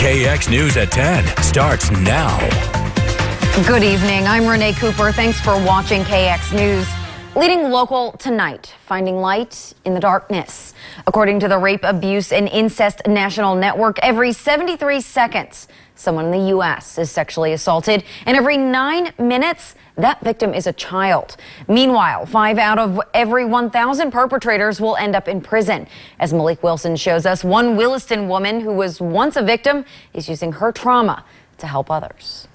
KX News at 10 starts now. Good evening. I'm Renee Cooper. Thanks for watching KX News. Leading local tonight, finding light in the darkness. According to the Rape, Abuse, and Incest National Network, every 73 seconds, someone in the U.S. is sexually assaulted, and every 9 minutes, that victim is a child. Meanwhile, 5 out of every 1,000 perpetrators will end up in prison. As Malik Wilson shows us, one Williston woman who was once a victim is using her trauma to help others.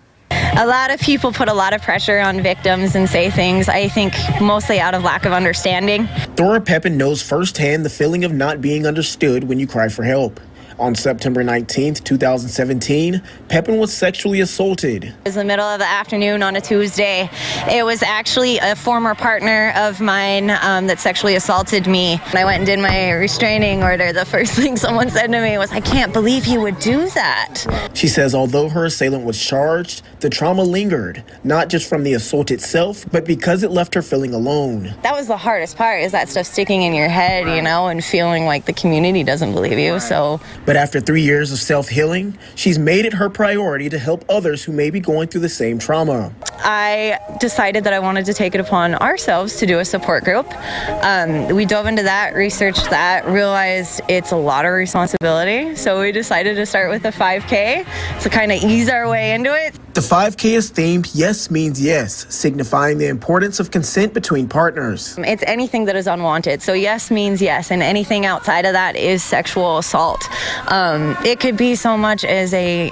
A lot of people put a lot of pressure on victims and say things, I think, mostly out of lack of understanding. Thora Pepin knows firsthand the feeling of not being understood when you cry for help. On September 19th, 2017, Pepin was sexually assaulted. It was the middle of the afternoon on a Tuesday. It was actually a former partner of mine that sexually assaulted me. When I went and did my restraining order, the first thing someone said to me was, "I can't believe you would do that." She says although her assailant was charged, the trauma lingered, not just from the assault itself, but because it left her feeling alone. That was the hardest part, is that stuff sticking in your head, you know, and feeling like the community doesn't believe you. So. But after 3 years of self-healing, she's made it her priority to help others who may be going through the same trauma. I decided that I wanted to take it upon ourselves to do a support group. We dove into that, researched that, realized it's a lot of responsibility. So we decided to start with a 5K to kind of ease our way into it. The 5K is themed Yes Means Yes, signifying the importance of consent between partners. It's anything that is unwanted. So yes means yes, and anything outside of that is sexual assault. It could be so much as a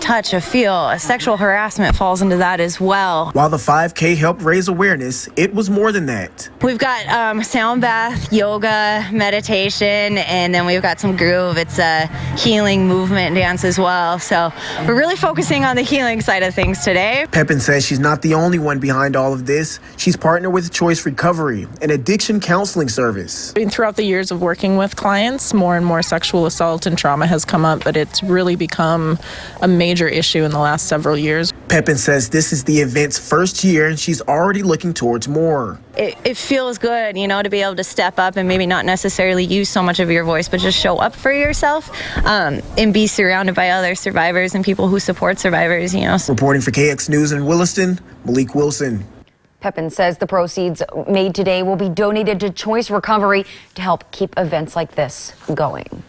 touch, a feel. A sexual harassment falls into that as well. While the 5K helped raise awareness, it was more than that. We've got sound bath, yoga, meditation, and then we've got some groove. It's a healing movement dance as well. So we're really focusing on the healing side of things today. Pepin says she's not the only one behind all of this. She's partnered with Choice Recovery, an addiction counseling service. Throughout the years of working with clients, more and more sexual assault and trauma has come up, but it's really become a major issue in the last several years. Pepin says this is the event's first year and she's already looking towards more. It feels good, you know, to be able to step up and maybe not necessarily use so much of your voice, but just show up for yourself and be surrounded by other survivors and people who support survivors, you know. Reporting for KX News in Williston, Malik Wilson. Pepin says the proceeds made today will be donated to Choice Recovery to help keep events like this going.